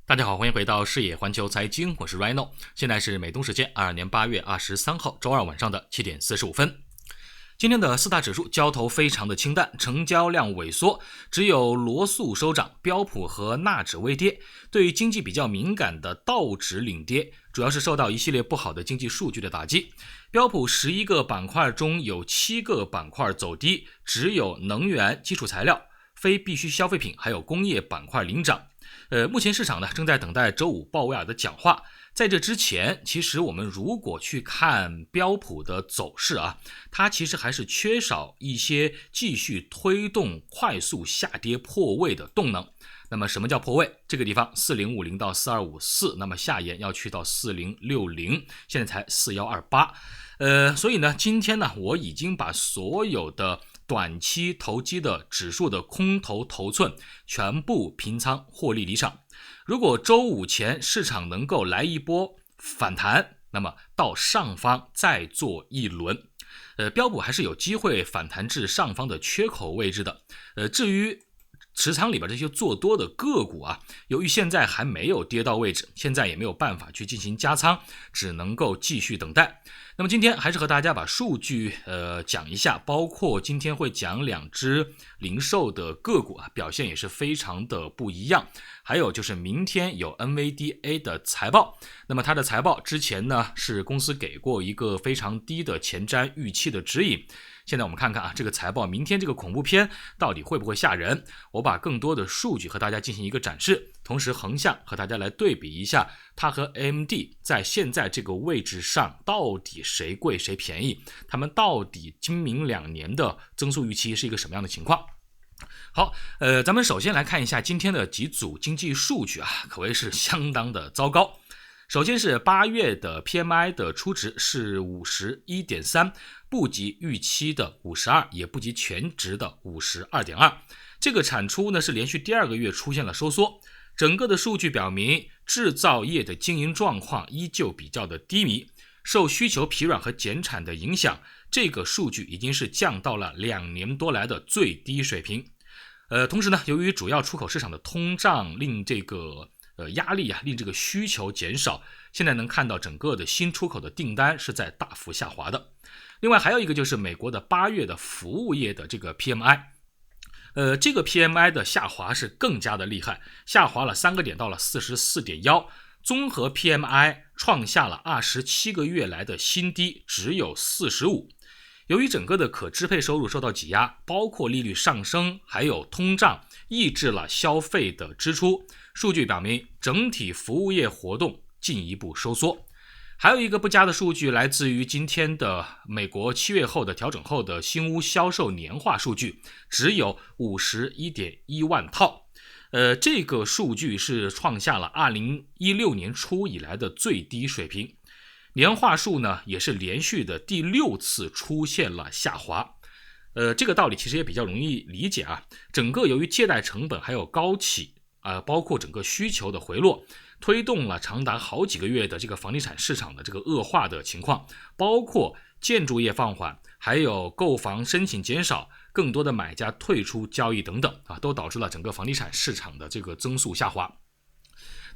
大家好，欢迎回到视野环球财经，我是 Rhino。现在是美东时间22年8月23号周二晚上的7点45分。今天的四大指数交投非常的清淡，成交量萎缩，只有罗素收涨，标普和纳指微跌。对于经济比较敏感的道指领跌，主要是受到一系列不好的经济数据的打击。标普11个板块中有7个板块走低，只有能源、基础材料、非必需消费品还有工业板块领涨。目前市场呢正在等待周五鲍威尔的讲话。在这之前，其实我们如果去看标普的走势啊，它其实还是缺少一些继续推动快速下跌破位的动能。那么什么叫破位？这个地方4050到4254，那么下沿要去到4060，现在才4128。所以呢，今天呢，我已经把所有的短期投机的指数的空头头寸全部平仓获利离场。如果周五前市场能够来一波反弹，那么到上方再做一轮。标普还是有机会反弹至上方的缺口位置的。至于持仓里边这些做多的个股啊，由于现在还没有跌到位置，现在也没有办法去进行加仓，只能够继续等待。那么今天还是和大家把数据讲一下，包括今天会讲2只零售的个股啊，表现也是非常的不一样。还有就是明天有 NVDA 的财报，那么它的财报之前呢是公司给过一个非常低的前瞻预期的指引。现在我们看看啊，这个财报明天这个恐怖片到底会不会吓人？我把更多的数据和大家进行一个展示，同时横向和大家来对比一下它和 AMD 在现在这个位置上到底谁贵谁便宜，他们到底今明2年的增速预期是一个什么样的情况。好，咱们首先来看一下今天的几组经济数据啊，可谓是相当的糟糕。首先是8月的 PMI 的初值是 51.3， 不及预期的52，也不及全值的 52.2。 这个产出呢是连续第2个月出现了收缩。整个的数据表明制造业的经营状况依旧比较的低迷，受需求疲软和减产的影响，这个数据已经是降到了2年多来的最低水平。同时呢，由于主要出口市场的通胀令这个压力啊，令这个需求减少，现在能看到整个的新出口的订单是在大幅下滑的。另外还有一个就是美国的8月的服务业的这个 PMI，这个 PMI 的下滑是更加的厉害，下滑了3个点到了 44.1， 综合 PMI 创下了27个月来的新低，只有45。由于整个的可支配收入受到挤压，包括利率上升还有通胀抑制了消费的支出，数据表明整体服务业活动进一步收缩。还有一个不佳的数据来自于今天的美国7月后的调整后的新屋销售年化数据，只有 51.1 万套。这个数据是创下了2016年初以来的最低水平。年化数呢也是连续的第6次出现了下滑。这个道理其实也比较容易理解啊。整个由于借贷成本还有高企包括整个需求的回落，推动了长达好几个月的这个房地产市场的这个恶化的情况，包括建筑业放缓，还有购房申请减少，更多的买家退出交易等等都导致了整个房地产市场的这个增速下滑。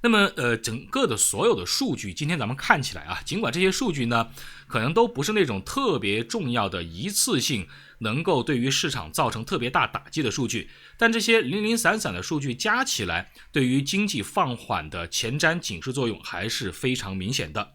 那么整个的所有的数据今天咱们看起来啊，尽管这些数据呢可能都不是那种特别重要的一次性能够对于市场造成特别大打击的数据，但这些零零散散的数据加起来，对于经济放缓的前瞻警示作用还是非常明显的。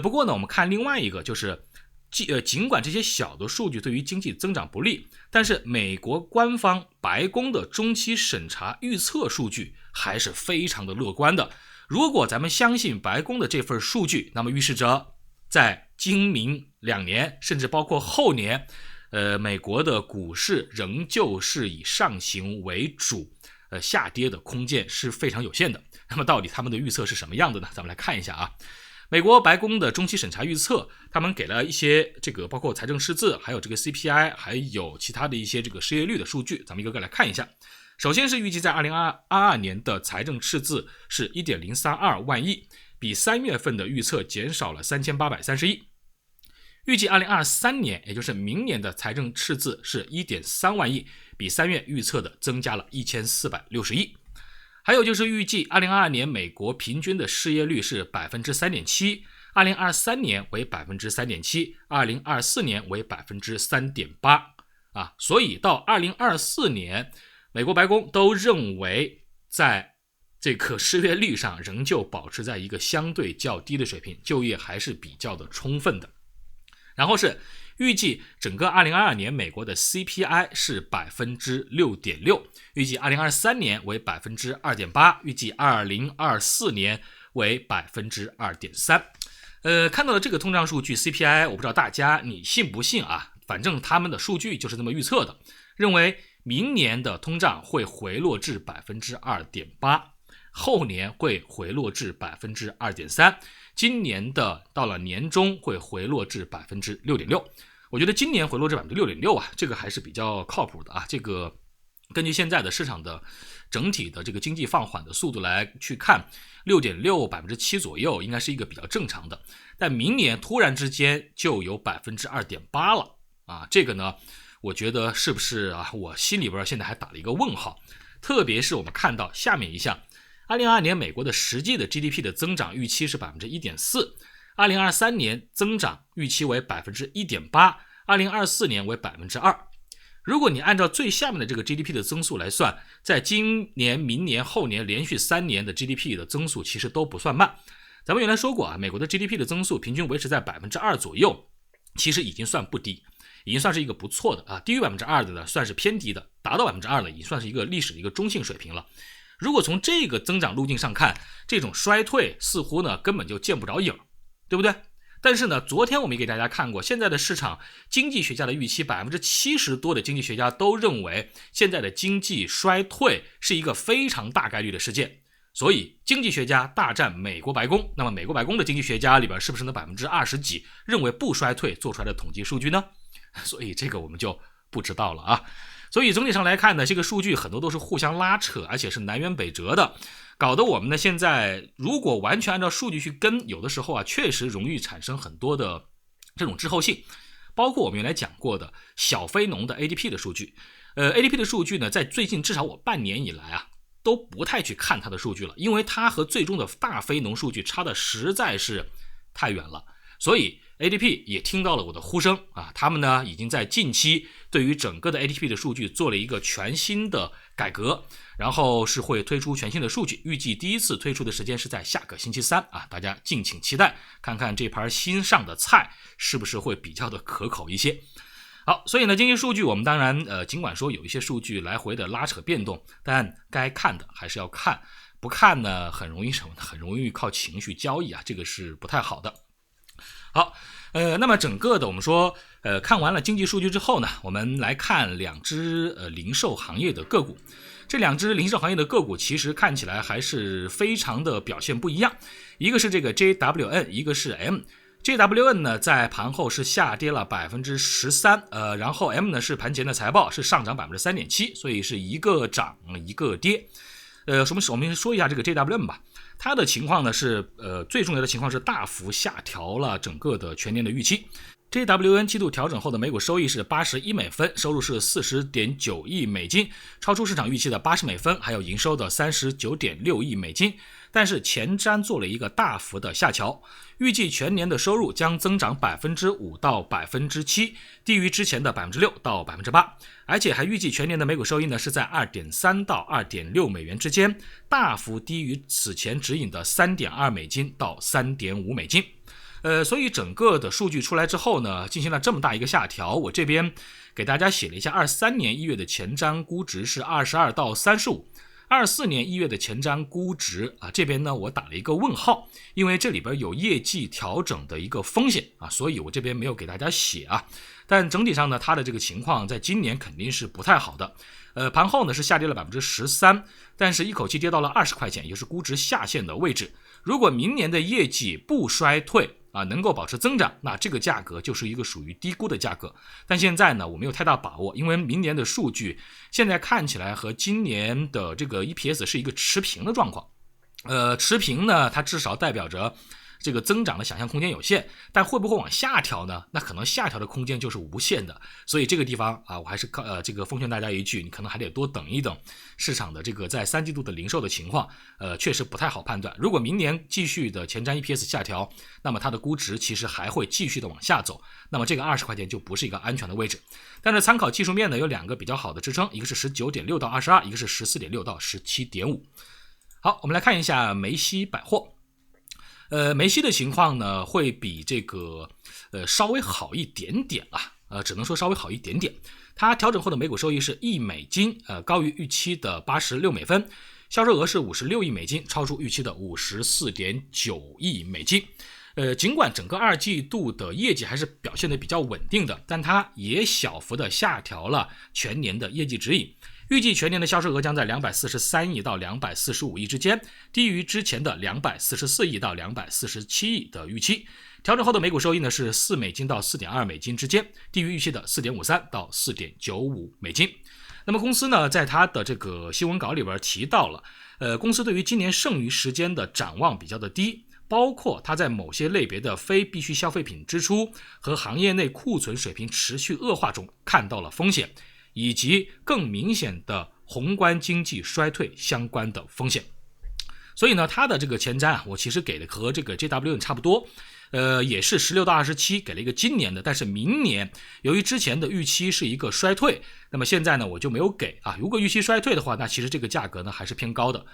不过呢，我们看另外一个就是尽管这些小的数据对于经济增长不利，但是美国官方白宫的中期审查预测数据还是非常的乐观的。如果咱们相信白宫的这份数据，那么预示着在今明2年甚至包括后年美国的股市仍旧是以上行为主，下跌的空间是非常有限的。那么到底他们的预测是什么样的呢？咱们来看一下啊。美国白宫的中期审查预测，他们给了一些这个包括财政赤字，还有这个 CPI， 还有其他的一些这个失业率的数据，咱们一个个来看一下。首先是预计在2022年的财政赤字是 1.032 万亿，比3月份的预测减少了3830亿。预计2023年，也就是明年的财政赤字是 1.3 万亿，比3月预测的增加了1460亿。还有就是预计2022年美国平均的失业率是 3.7%， 2023年为 3.7%， 2024年为 3.8%。所以到2024年，美国白宫都认为在这个失业率上仍旧保持在一个相对较低的水平，就业还是比较的充分的。然后是预计整个2022年美国的 CPI 是 6.6%， 预计2023年为 2.8%， 预计2024年为 2.3%。看到了这个通胀数据 CPI， 我不知道大家你信不信啊？反正他们的数据就是这么预测的，认为明年的通胀会回落至 2.8%， 后年会回落至 2.3%， 今年的到了年中会回落至 6.6%。 我觉得今年回落至 6.6% 啊，这个还是比较靠谱的啊。这个根据现在的市场的整体的这个经济放缓的速度来去看， 6.6% 7%左右应该是一个比较正常的。但明年突然之间就有 2.8% 了啊，这个呢我觉得是不是啊，我心里边现在还打了一个问号。特别是我们看到下面一项，2022年美国的实际的 GDP 的增长预期是 1.4%， 2023年增长预期为 1.8%， 2024年为 2%。 如果你按照最下面的这个 GDP 的增速来算，在今年、明年、后年连续3年的 GDP 的增速其实都不算慢。咱们原来说过啊，美国的 GDP 的增速平均维持在 2% 左右，其实已经算不低，已经算是一个不错的啊。低于 2% 的呢算是偏低的，达到 2% 的已经算是一个历史的一个中性水平了。如果从这个增长路径上看，这种衰退似乎呢根本就见不着影，对不对？但是呢，昨天我们也给大家看过，现在的市场经济学家的预期，70%多的经济学家都认为现在的经济衰退是一个非常大概率的事件。所以经济学家大战美国白宫，那么美国白宫的经济学家里边是不是那20几认为不衰退做出来的统计数据呢？所以这个我们就不知道了啊。所以整体上来看呢，这个数据很多都是互相拉扯，而且是南辕北辙的，搞得我们呢现在如果完全按照数据去跟，有的时候啊确实容易产生很多的这种滞后性。包括我们原来讲过的小非农的 ADP 的数据，ADP 的数据呢在最近至少我半年以来啊都不太去看它的数据了，因为它和最终的大非农数据差的实在是太远了。所以 ADP 也听到了我的呼声啊，他们呢已经在近期对于整个的 ADP 的数据做了一个全新的改革，然后是会推出全新的数据，预计第一次推出的时间是在下个星期3啊，大家敬请期待，看看这盘新上的菜是不是会比较的可口一些。好，所以呢，经济数据我们当然尽管说有一些数据来回的拉扯变动，但该看的还是要看，不看呢很容易什么呢？很容易靠情绪交易啊，这个是不太好的。好，那么整个的我们说看完了经济数据之后呢，我们来看两只零售行业的个股。这两只零售行业的个股其实看起来还是非常的表现不一样，一个是这个 JWN， 一个是 M。JWN 呢在盘后是下跌了 13%， 然后 M 呢是盘前的财报是上涨 3.7%， 所以是一个涨一个跌。我们说一下这个 JWN 吧。它的情况呢是最重要的情况是大幅下调了整个的全年的预期。JWN 季度调整后的每股收益是81美分，收入是 40.9 亿美金，超出市场预期的80美分，还有营收的 39.6 亿美金。但是前瞻做了一个大幅的下调，预计全年的收入将增长 5% 到 7%， 低于之前的 6% 到 8%， 而且还预计全年的每股收益呢是在 2.3 到 2.6 美元之间，大幅低于此前指引的 3.2 美金到 3.5 美金。所以整个的数据出来之后呢，进行了这么大一个下调，我这边给大家写了一下23年1月的前瞻估值是22到35。24年1月的前瞻估值啊，这边呢我打了一个问号，因为这里边有业绩调整的一个风险啊，所以我这边没有给大家写啊。但整体上呢，它的这个情况在今年肯定是不太好的。盘后呢是下跌了 13%， 但是一口气跌到了20块钱，也就是估值下限的位置。如果明年的业绩不衰退啊，能够保持增长，那这个价格就是一个属于低估的价格。但现在呢，我没有太大把握，因为明年的数据现在看起来和今年的这个 EPS 是一个持平的状况。持平呢，它至少代表着这个增长的想象空间有限，但会不会往下调呢？那可能下调的空间就是无限的。所以这个地方啊，我还是这个奉劝大家一句，你可能还得多等一等市场的这个在3季度的零售的情况，确实不太好判断。如果明年继续的前瞻 EPS 下调，那么它的估值其实还会继续的往下走，那么这个20块钱就不是一个安全的位置。但是参考技术面呢，有2个比较好的支撑，一个是 19.6 到22，一个是 14.6 到 17.5。好，我们来看一下梅西百货。梅西的情况呢，会比这个稍微好一点点啊，只能说稍微好一点点。它调整后的每股收益是$1，高于预期的86美分，销售额是$56亿，超出预期的$54.9亿。尽管整个2季度的业绩还是表现得比较稳定的，但它也小幅的下调了全年的业绩指引。预计全年的销售额将在243亿到245亿之间，低于之前的244亿到247亿的预期。调整后的每股收益呢是$4到$4.2之间，低于预期的4.53到4.95。那么公司呢，在它的这个新闻稿里边提到了，公司对于今年剩余时间的展望比较的低，包括它在某些类别的非必需消费品支出和行业内库存水平持续恶化中看到了风险，以及更明显的宏观经济衰退相关的风险。所以呢，它的这个前瞻我其实给的和这个 JW 差不多，也是16到27，给了一个今年的，但是明年由于之前的预期是一个衰退，那么现在呢我就没有给啊。如果预期衰退的话，那其实这个价格呢还是偏高的。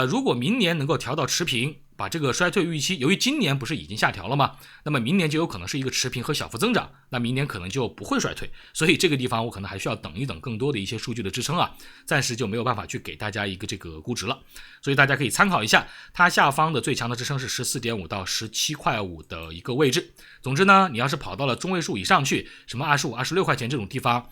如果明年能够调到持平，把这个衰退预期，由于今年不是已经下调了吗？那么明年就有可能是一个持平和小幅增长，那明年可能就不会衰退。所以这个地方我可能还需要等一等更多的一些数据的支撑啊，暂时就没有办法去给大家一个这个估值了。所以大家可以参考一下，它下方的最强的支撑是 14.5 到17.5块的一个位置。总之呢，你要是跑到了中位数以上去，什么25、26块钱这种地方，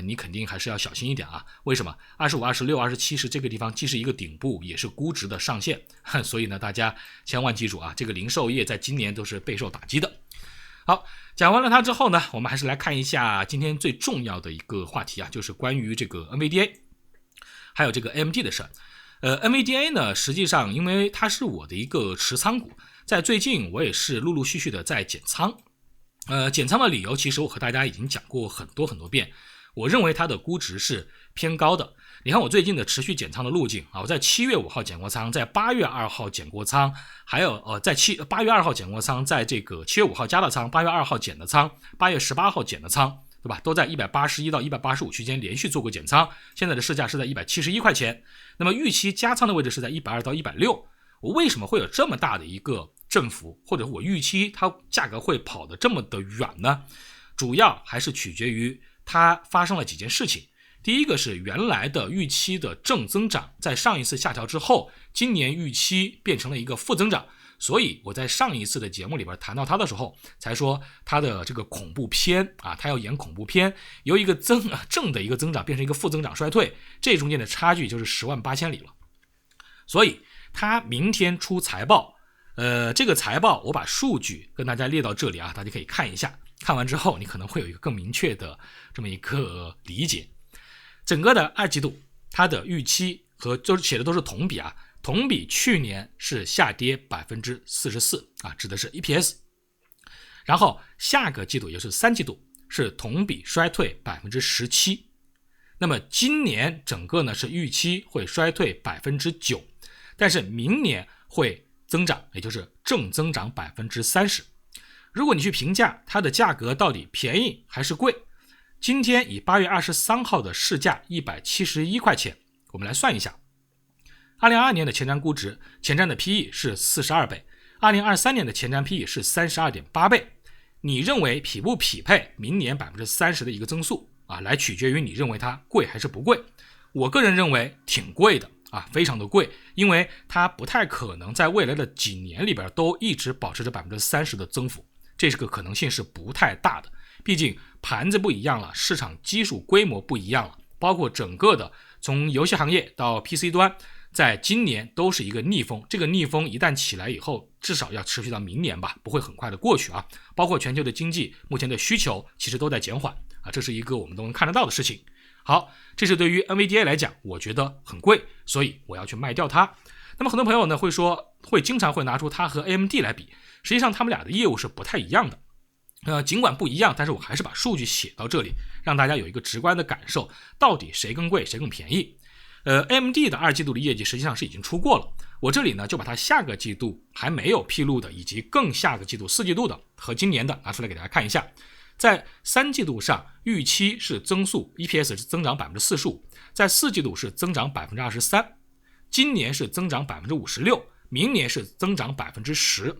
你肯定还是要小心一点啊。为什么？25、26、27是这个地方既是一个顶部，也是估值的上限。所以呢，大家千万记住啊，这个零售业在今年都是备受打击的。好，讲完了它之后呢，我们还是来看一下今天最重要的一个话题啊，就是关于这个 NVDA 还有这个 AMD 的事儿。NVDA 呢，实际上因为它是我的一个持仓股，在最近我也是陆陆续续的在减仓。减仓的理由其实我和大家已经讲过很多遍，我认为它的估值是偏高的。你看我最近的持续减仓的路径啊，我在7月5号减过仓，在8月2号减过仓，还有在8月2号减过仓，在这个7月5号加了仓，8月2号减的仓，8月18号减的仓，对吧？都在181到185区间连续做过减仓，现在的市价是在171块钱，那么预期加仓的位置是在120到160。我为什么会有这么大的一个振幅，或者我预期它价格会跑得这么的远呢？主要还是取决于它发生了几件事情。第一个是原来的预期的正增长，在上一次下调之后，今年预期变成了一个负增长，所以我在上一次的节目里边谈到它的时候，才说它的这个恐怖片啊，它要演恐怖片，由一个正的一个增长变成一个负增长衰退，这中间的差距就是10万8千里了。所以它明天出财报，这个财报我把数据跟大家列到这里啊，大家可以看一下，看完之后你可能会有一个更明确的这么一个理解。整个的2季度它的预期和就是写的都是同比啊，同比去年是下跌 44% 啊，指的是 EPS。 然后下个季度也就是3季度是同比衰退 17%。 那么今年整个呢是预期会衰退 9%， 但是明年会增长，也就是正增长 30%。 如果你去评价它的价格到底便宜还是贵，今天以8月23号的市价171块钱，我们来算一下。2022年的前瞻估值，前瞻的 PE 是42倍，2023年的前瞻 PE 是 32.8 倍。你认为匹不匹配明年 30% 的一个增速啊？来取决于你认为它贵还是不贵。我个人认为挺贵的啊，非常的贵，因为它不太可能在未来的几年里边都一直保持着 30% 的增幅，这个可能性是不太大的。毕竟盘子不一样了，市场基数规模不一样了，包括整个的从游戏行业到 PC 端，在今年都是一个逆风。这个逆风一旦起来以后，至少要持续到明年吧，不会很快的过去啊。包括全球的经济目前的需求其实都在减缓啊，这是一个我们都能看得到的事情。好，这是对于 NVDA 来讲，我觉得很贵，所以我要去卖掉它。那么很多朋友呢会经常会拿出它和 AMD 来比，实际上他们俩的业务是不太一样的。尽管不一样，但是我还是把数据写到这里，让大家有一个直观的感受，到底谁更贵谁更便宜。AMD 的2季度的业绩实际上是已经出过了，我这里呢就把它下个季度还没有披露的，以及更下个季度4季度的和今年的拿出来给大家看一下。在3季度上预期是增速 EPS 是增长 45%， 在4季度是增长 23%， 今年是增长 56%， 明年是增长 10%。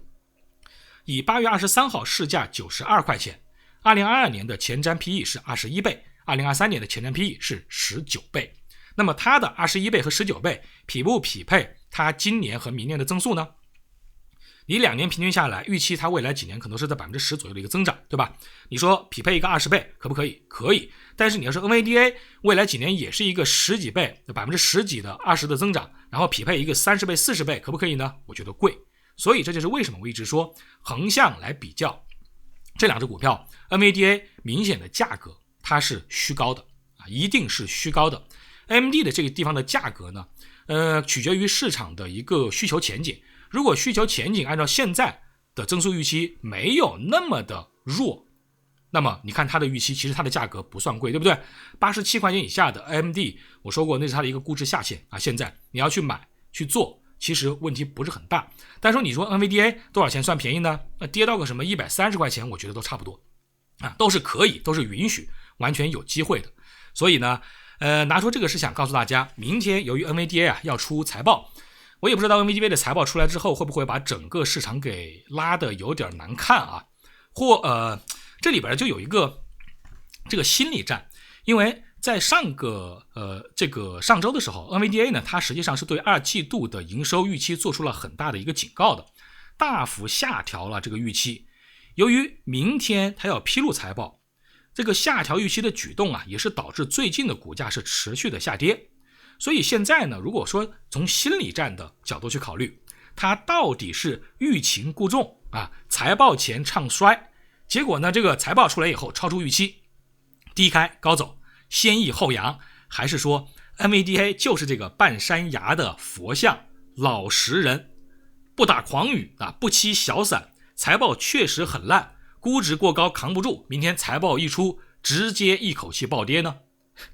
以8月23号市价92块钱，2022年的前瞻 PE 是21倍，2023年的前瞻 PE 是19倍。那么它的21倍和19倍匹不匹配它今年和明年的增速呢？你2年平均下来，预期它未来几年可能是在 10% 左右的一个增长，对吧？你说匹配一个20倍可不可以？可以。但是你要是 NVDA 未来几年也是一个10几倍10%几的20的增长，然后匹配一个30倍40倍可不可以呢？我觉得贵。所以这就是为什么我一直说横向来比较这2只股票， NVDA 明显的价格它是虚高的一定是虚高的。 AMD 的这个地方的价格呢取决于市场的一个需求前景。如果需求前景按照现在的增速预期没有那么的弱，那么你看它的预期其实它的价格不算贵，对不对？87块钱以下的 AMD 我说过那是它的一个估值下限现在你要去买去做其实问题不是很大。但是你说 NVDA 多少钱算便宜呢？跌到个什么130块钱我觉得都差不多都是可以，都是允许，完全有机会的。所以呢拿出这个是想告诉大家，明天由于 NVDA 要出财报，我也不知道 NVDA 的财报出来之后会不会把整个市场给拉得有点难看这里边就有一个这个心理战。因为在上周的时候 NVDA 呢它实际上是对2季度的营收预期做出了很大的一个警告的，大幅下调了这个预期。由于明天它要披露财报，这个下调预期的举动也是导致最近的股价是持续的下跌。所以现在呢，如果说从心理战的角度去考虑，它到底是欲擒故纵财报前唱衰，结果呢这个财报出来以后超出预期，低开高走，先抑后扬，还是说 NVDA 就是这个半山崖的佛像，老实人，不打诳语不欺小散，财报确实很烂，估值过高扛不住，明天财报一出直接一口气暴跌呢？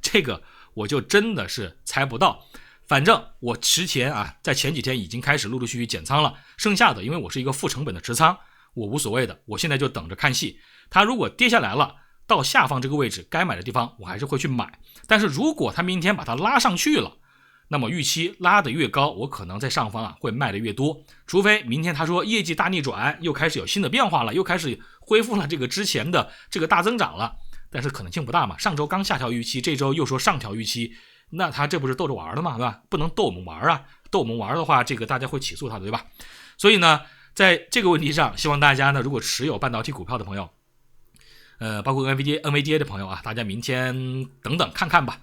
这个我就真的是猜不到。反正我之前在前几天已经开始陆陆续续减仓了，剩下的因为我是一个负成本的持仓，我无所谓的，我现在就等着看戏。它如果跌下来了，到下方这个位置该买的地方我还是会去买，但是如果它明天把它拉上去了，那么预期拉得越高，我可能在上方会卖得越多，除非明天他说业绩大逆转，又开始有新的变化了，又开始恢复了这个之前的这个大增长了，但是可能性不大嘛。上周刚下调预期，这周又说上调预期，那他这不是逗着玩的嘛，对吧？不能逗我们玩逗我们玩的话，这个大家会起诉他的，对吧？所以呢，在这个问题上，希望大家呢，如果持有半导体股票的朋友，包括 NVDA 的朋友大家明天等等看看吧。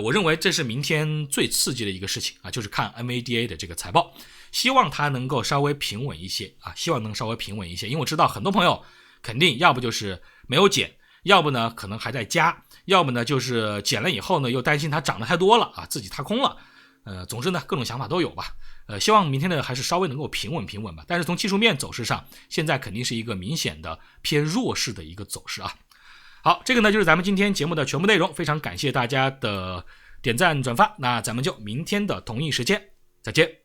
我认为这是明天最刺激的一个事情就是看 NVDA 的这个财报，希望它能够稍微平稳一些希望能稍微平稳一些，因为我知道很多朋友肯定要不就是没有减，要不呢可能还在加，要不呢就是减了以后呢又担心它涨得太多了自己踏空了，总之呢各种想法都有吧。希望明天呢还是稍微能够平稳吧。但是从技术面走势上，现在肯定是一个明显的偏弱势的一个走势好，这个呢就是咱们今天节目的全部内容，非常感谢大家的点赞转发，那咱们就明天的同一时间再见。